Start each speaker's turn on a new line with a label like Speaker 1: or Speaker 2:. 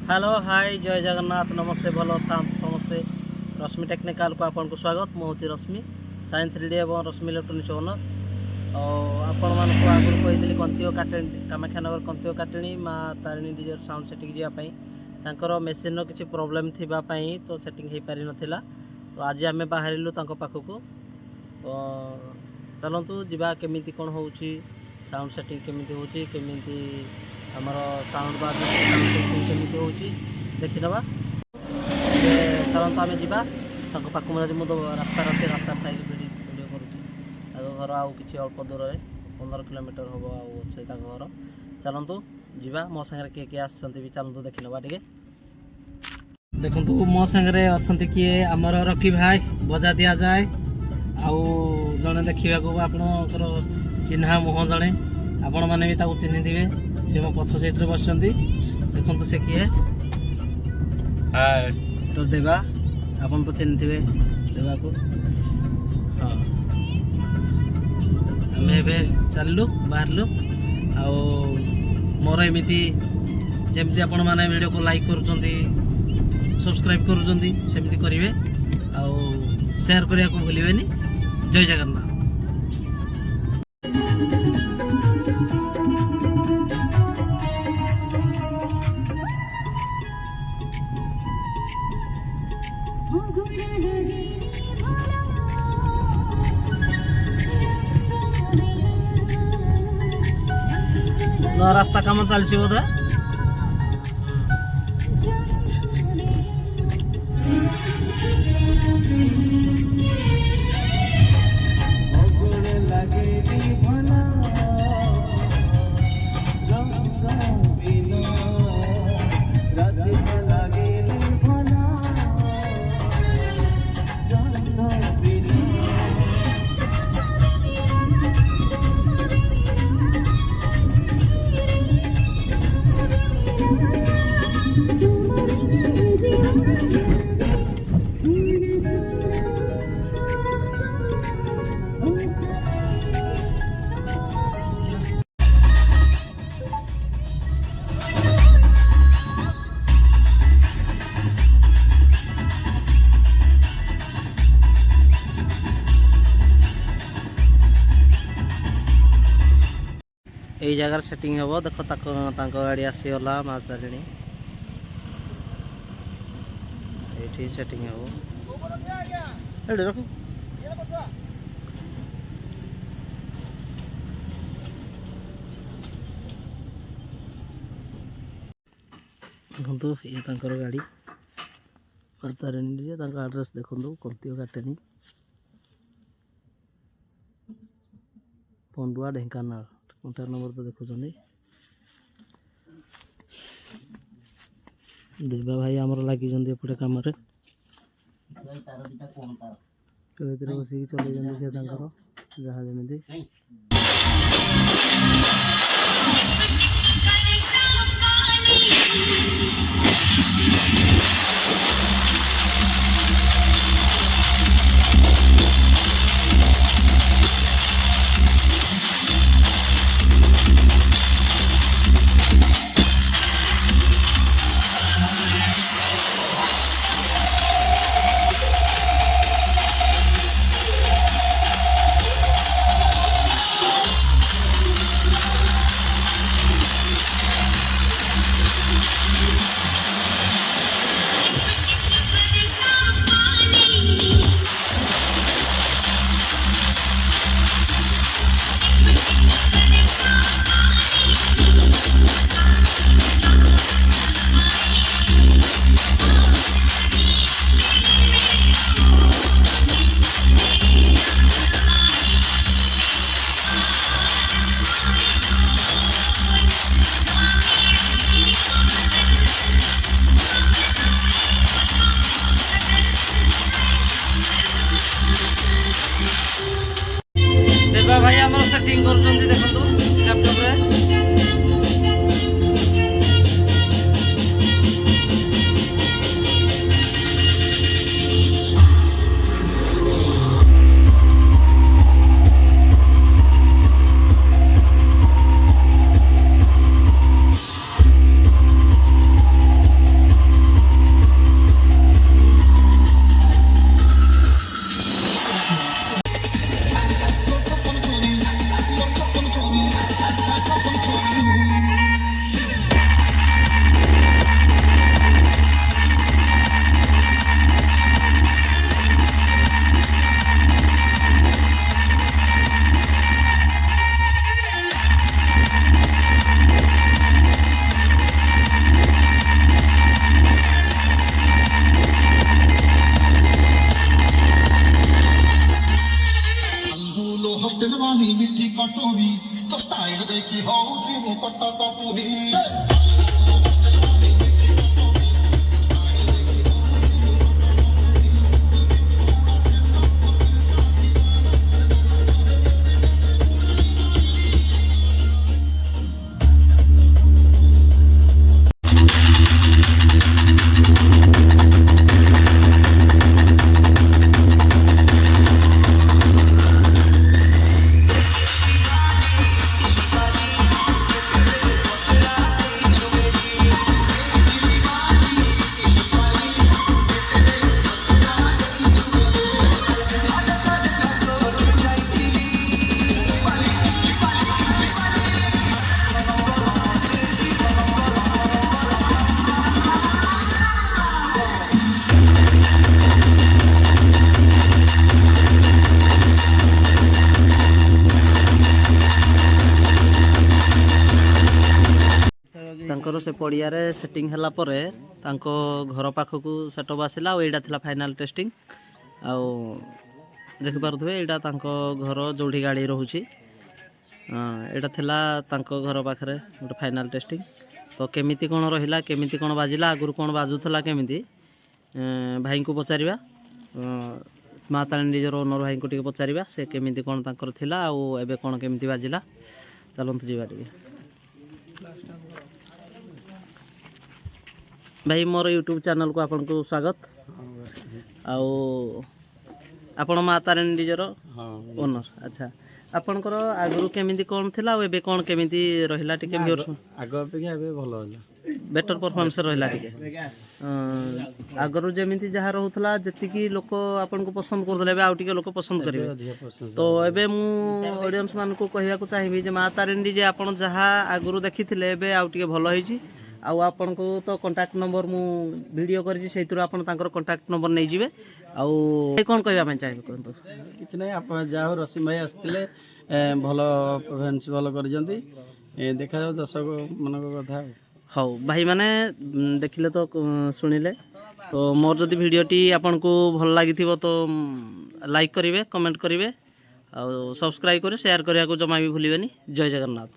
Speaker 1: Hello hi जय जगन्नाथ नमस्ते भल था समस्ते रश्मि टेक्निकाल को आपन को स्वागत मु हूँ रश्मि साइन 3D और रश्मि इलेक्ट्रोनिक्स ओनर आपण मान आगुरी कही कंतिओ काटेणी कामाख्यानगर कंतिओ काटेणी माँ तारिणी डीजे साउंड सेटिंग जावाई मेसीन किसी प्रोब्लेम थी तो सेटिंग हो पारि नथिला तो आज आम बाहर पाखक चलतु जा केमी कौन हो साउंड सेटिंग केमी होमी आमर साउंड बाज केमी हो देखी नवा चलते आम जा पाख मुझे रास्ता रास्ता थी वीडियो करुँच घर आउ कि अल्प दूर 15 किलोमीटर हम अच्छे घर चलतु जा मो सागर किए किए आसती चलतु देखी नवा टे देखु मो सागर अच्छा किए आमर रकी भाई बजा दि जाए आउ जड़े देखा आपणकर चिन्हा मुह जड़े आपण मैंने भी चिन्ह थे सी मो पछ सीट्रे बस देखु से किए तो देवा आपन तो चिन्ह थे देवा को हाँ आम चलू बाहरलु आउ मोर एमती जमती आपण मैंने वीडियो को लाइक कर सब्सक्राइब करमती करेंगे आउ शेयर करने को भूलें जय जगन्नाथ। रास्ता काम चलती बोधे यही जगार सेटिंग हम देख गाड़ी आसीगला माँ तारिणी ये सेटिंग हम रख देखु ये गाड़ी माँ तारिणी आड्रेस देखो कंतिओ काटेनी पंडुआ ढेंकानाल कॉन्टैक्ट नंबर तो देखुं देवा भाई आमर लगी एपटे कम बस चल सी जहाँ जमी ତାଙ୍କର ସେ ପଡ଼ିଆରେ ସେଟିଂ ହେଲା ପରେ ତାଙ୍କ ଘର ପାଖକୁ ସେଟଅପ୍ ଆସିଲା ଆଉ ଏଇଟା ଥିଲା ଫାଇନାଲ୍ ଟେଷ୍ଟିଂ। ଆଉ ଦେଖିପାରୁଥିବେ ଏଇଟା ତାଙ୍କ ଘର ଯେଉଁଠି ଗାଡ଼ି ରହୁଛି, ଏଇଟା ଥିଲା ତାଙ୍କ ଘର ପାଖରେ ଗୋଟେ ଫାଇନାଲ୍ ଟେଷ୍ଟିଂ। ତ କେମିତି କ'ଣ ରହିଲା, କେମିତି କ'ଣ ବାଜିଲା, ଆଗରୁ କ'ଣ ବାଜୁଥିଲା କେମିତି, ଭାଇଙ୍କୁ ପଚାରିବା, ମା ତାରିଣୀ ନିଜର ଓନର୍ ଭାଇଙ୍କୁ ଟିକେ ପଚାରିବା ସେ କେମିତି କ'ଣ ତାଙ୍କର ଥିଲା ଆଉ ଏବେ କ'ଣ କେମିତି ବାଜିଲା। ଚାଲନ୍ତୁ ଯିବା ଟିକେ। ଭାଇ ମୋର ୟୁଟ୍ୟୁବ୍ ଚ୍ୟାନେଲ୍କୁ ଆପଣଙ୍କୁ ସ୍ୱାଗତ। ଆଉ ଆପଣ ମା ତାରିଣୀ ନିଜର ଓନର୍? ଆଚ୍ଛା, ଆପଣଙ୍କର ଆଗରୁ କେମିତି କ'ଣ ଥିଲା ଆଉ ଏବେ କ'ଣ କେମିତି ରହିଲା ଟିକେ
Speaker 2: ଆଗ ଅପେକ୍ଷା ଏବେ ଭଲ ହେଲା,
Speaker 1: ବେଟର ପରଫର୍ମାନ୍ସ ରହିଲା ଟିକେ? ଆଗରୁ ଯେମିତି ଯାହା ରହୁଥିଲା ଯେତିକି ଲୋକ ଆପଣଙ୍କୁ ପସନ୍ଦ କରୁଥିଲେ ଏବେ ଆଉ ଟିକେ ଲୋକ ପସନ୍ଦ କରିବେ। ତ ଏବେ ମୁଁ ଅଡ଼ିଏନ୍ସ ମାନଙ୍କୁ କହିବାକୁ ଚାହିଁବି ଯେ ମା ତାରିଣୀ ଯେ ଆପଣ ଯାହା ଆଗରୁ ଦେଖିଥିଲେ ଏବେ ଆଉ ଟିକେ ଭଲ ହେଇଛି। ଆଉ ଆପଣଙ୍କୁ ତ କଣ୍ଟାକ୍ଟ ନମ୍ବର ମୁଁ ଭିଡ଼ିଓ କରିଛି, ସେଇଥିରୁ ଆପଣ ତାଙ୍କର କଣ୍ଟାକ୍ଟ ନମ୍ବର ନେଇଯିବେ। ଆଉ କ'ଣ କହିବା ପାଇଁ ଚାହିଁବେ କୁହନ୍ତୁ?
Speaker 2: କିଛି ନାହିଁ, ଆପଣ ଯାହା ହଉ ରସିମ ଭାଇ ଆସିଥିଲେ, ଭଲ ପରଫର୍ମାନ୍ସ ଭଲ କରିଛନ୍ତି, ଦେଖାଯାଉ ଦର୍ଶକ ମାନଙ୍କ କଥା।
Speaker 1: ହଉ ଭାଇମାନେ ଦେଖିଲେ ତ ଶୁଣିଲେ, ତ ମୋର ଯଦି ଭିଡ଼ିଓଟି ଆପଣଙ୍କୁ ଭଲ ଲାଗିଥିବ ତ ଲାଇକ୍ କରିବେ, କମେଣ୍ଟ କରିବେ ଆଉ ସବସ୍କ୍ରାଇବ୍ କରି ସେୟାର କରିବାକୁ ଜମା ବି ଭୁଲିବେନି। ଜୟ ଜଗନ୍ନାଥ।